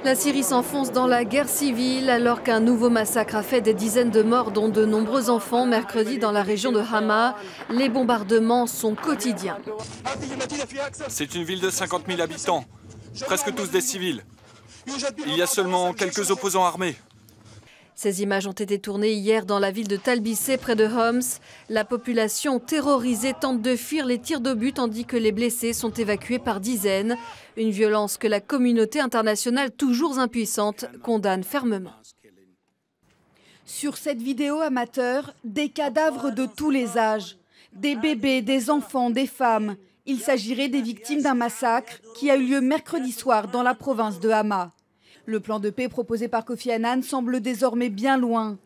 La Syrie s'enfonce dans la guerre civile alors qu'un nouveau massacre a fait des dizaines de morts, dont de nombreux enfants, mercredi dans la région de Hama. Les bombardements sont quotidiens. C'est une ville de 50 000 habitants, presque tous des civils. Il y a seulement quelques opposants armés. Ces images ont été tournées hier dans la ville de Talbissé, près de Homs. La population terrorisée tente de fuir les tirs d'obus tandis que les blessés sont évacués par dizaines. Une violence que la communauté internationale, toujours impuissante, condamne fermement. Sur cette vidéo amateur, des cadavres de tous les âges. Des bébés, des enfants, des femmes. Il s'agirait des victimes d'un massacre qui a eu lieu mercredi soir dans la province de Hama. Le plan de paix proposé par Kofi Annan semble désormais bien loin.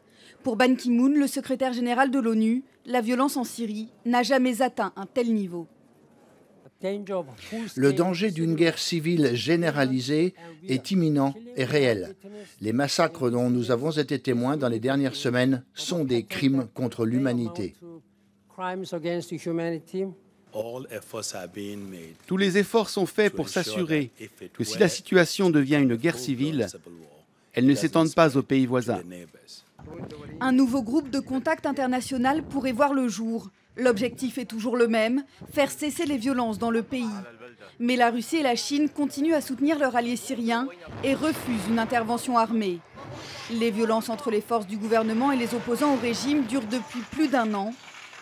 Pour Ban Ki-moon, le secrétaire général de l'ONU, la violence en Syrie n'a jamais atteint un tel niveau. Le danger d'une guerre civile généralisée est imminent et réel. Les massacres dont nous avons été témoins dans les dernières semaines sont des crimes contre l'humanité. Tous les efforts sont faits pour s'assurer que si la situation devient une guerre civile, elle ne s'étende pas aux pays voisins. Un nouveau groupe de contact international pourrait voir le jour. L'objectif est toujours le même, faire cesser les violences dans le pays. Mais la Russie et la Chine continuent à soutenir leur allié syrien et refusent une intervention armée. Les violences entre les forces du gouvernement et les opposants au régime durent depuis plus d'1 an.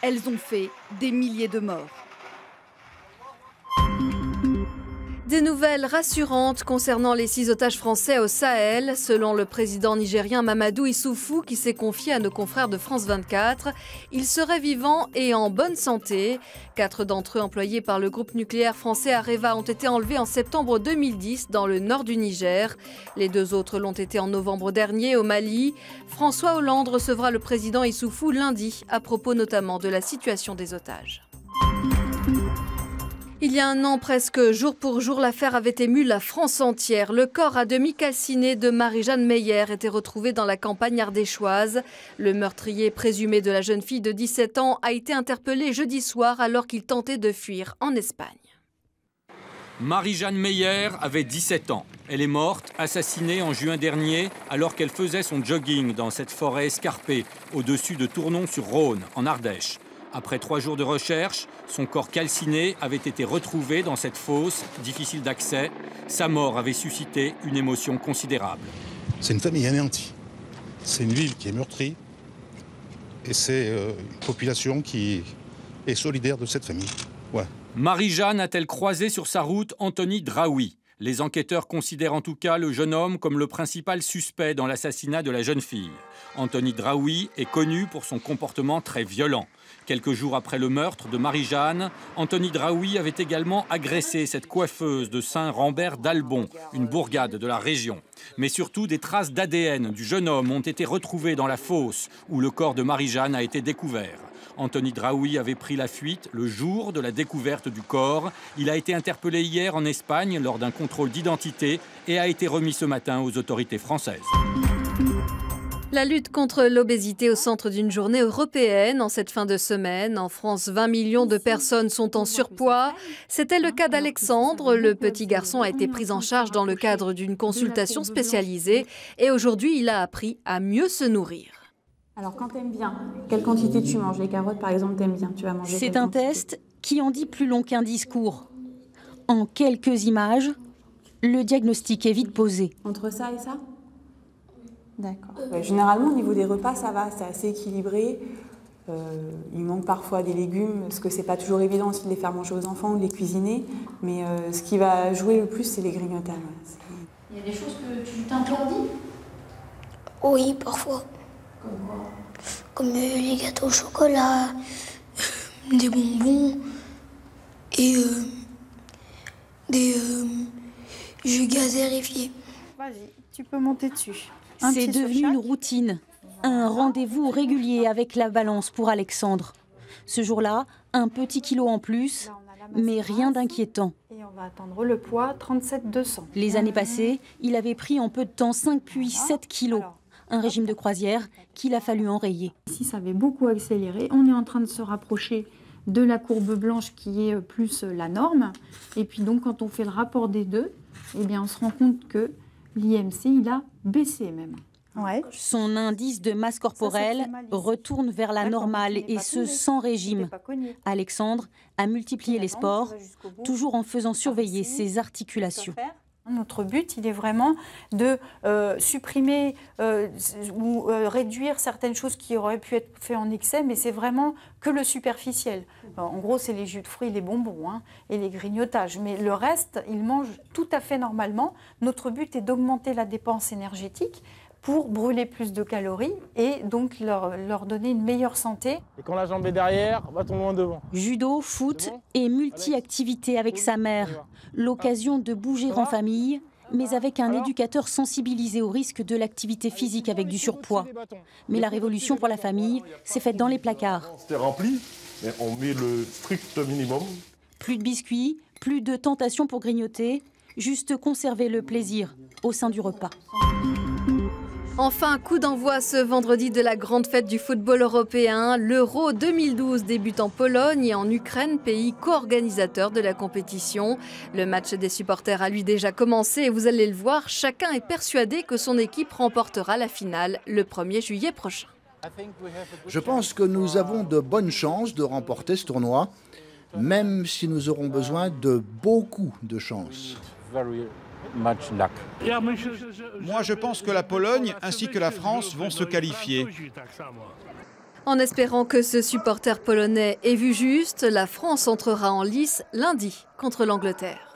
Elles ont fait des milliers de morts. Des nouvelles rassurantes concernant les 6 otages français au Sahel. Selon le président nigérien Mamadou Issoufou, qui s'est confié à nos confrères de France 24, ils seraient vivants et en bonne santé. 4 d'entre eux employés par le groupe nucléaire français Areva ont été enlevés en septembre 2010 dans le nord du Niger. Les 2 autres l'ont été en novembre dernier au Mali. François Hollande recevra le président Issoufou lundi à propos notamment de la situation des otages. Il y a 1 an, presque jour pour jour, l'affaire avait ému la France entière. Le corps à demi calciné de Marie-Jeanne Meyer était retrouvé dans la campagne ardéchoise. Le meurtrier présumé de la jeune fille de 17 ans a été interpellé jeudi soir alors qu'il tentait de fuir en Espagne. Marie-Jeanne Meyer avait 17 ans. Elle est morte, assassinée en juin dernier, alors qu'elle faisait son jogging dans cette forêt escarpée, au-dessus de Tournon-sur-Rhône, en Ardèche. Après 3 jours de recherche, son corps calciné avait été retrouvé dans cette fosse, difficile d'accès. Sa mort avait suscité une émotion considérable. C'est une famille anéantie. C'est une ville qui est meurtrie. Et c'est une population qui est solidaire de cette famille. Ouais. Marie-Jeanne a-t-elle croisé sur sa route Anthony Draoui? Les enquêteurs considèrent en tout cas le jeune homme comme le principal suspect dans l'assassinat de la jeune fille. Anthony Draoui est connu pour son comportement très violent. Quelques jours après le meurtre de Marie-Jeanne, Anthony Draoui avait également agressé cette coiffeuse de Saint-Rambert d'Albon, une bourgade de la région. Mais surtout, des traces d'ADN du jeune homme ont été retrouvées dans la fosse où le corps de Marie-Jeanne a été découvert. Anthony Draoui avait pris la fuite le jour de la découverte du corps. Il a été interpellé hier en Espagne lors d'un contrôle d'identité et a été remis ce matin aux autorités françaises. La lutte contre l'obésité au centre d'une journée européenne en cette fin de semaine. En France, 20 millions de personnes sont en surpoids. C'était le cas d'Alexandre. Le petit garçon a été pris en charge dans le cadre d'une consultation spécialisée. Et aujourd'hui, il a appris à mieux se nourrir. Alors quand t'aimes bien, quelle quantité tu manges? Les carottes par exemple, t'aimes bien, tu vas manger. C'est un test qui en dit plus long qu'un discours. En quelques images, le diagnostic est vite posé. Entre ça et ça? D'accord. Généralement, au niveau des repas, ça va, c'est assez équilibré. Il manque parfois des légumes, parce que c'est pas toujours évident aussi de les faire manger aux enfants ou de les cuisiner. Mais ce qui va jouer le plus, c'est les grignotages. Il y a des choses que tu t'interdis? Oui, parfois. Comme quoi? Comme les gâteaux au chocolat, des bonbons et des jus gazérifiés. Vas-y, tu peux monter dessus. C'est devenu une routine, un rendez-vous régulier avec la balance pour Alexandre. Ce jour-là, un petit kilo en plus, mais rien d'inquiétant. Et on va attendre le poids 37,200. Les années passées, il avait pris en peu de temps 5 puis 7 kilos. Un régime de croisière qu'il a fallu enrayer. Ici, ça avait beaucoup accéléré. On est en train de se rapprocher de la courbe blanche qui est plus la norme. Et puis donc, quand on fait le rapport des deux, eh bien, on se rend compte que l'IMC, il a baissé même. Ouais. Son indice de masse corporelle retourne vers la normale et ce sans régime. Alexandre a multiplié les sports, toujours en faisant surveiller ses articulations. Notre but, il est vraiment de supprimer ou réduire certaines choses qui auraient pu être faites en excès, mais c'est vraiment que le superficiel. En gros, c'est les jus de fruits, les bonbons et les grignotages. Mais le reste, ils mangent tout à fait normalement. Notre but est d'augmenter la dépense énergétique pour brûler plus de calories et donc leur donner une meilleure santé. Et quand la jambe est derrière, va-t-on loin devant. Judo, foot et multi-activités avec sa mère. L'occasion de bouger en famille, mais avec un éducateur sensibilisé au risque de l'activité physique avec du surpoids. Mais la révolution pour la famille s'est faite dans les placards. C'est rempli, mais on met le strict minimum. Plus de biscuits, plus de tentations pour grignoter, juste conserver le plaisir au sein du repas. Enfin, coup d'envoi ce vendredi de la grande fête du football européen. L'Euro 2012 débute en Pologne et en Ukraine, pays co-organisateur de la compétition. Le match des supporters a lui déjà commencé et vous allez le voir, chacun est persuadé que son équipe remportera la finale le 1er juillet prochain. Je pense que nous avons de bonnes chances de remporter ce tournoi, même si nous aurons besoin de beaucoup de chance. Moi, je pense que la Pologne ainsi que la France vont se qualifier. En espérant que ce supporter polonais ait vu juste, la France entrera en lice lundi contre l'Angleterre.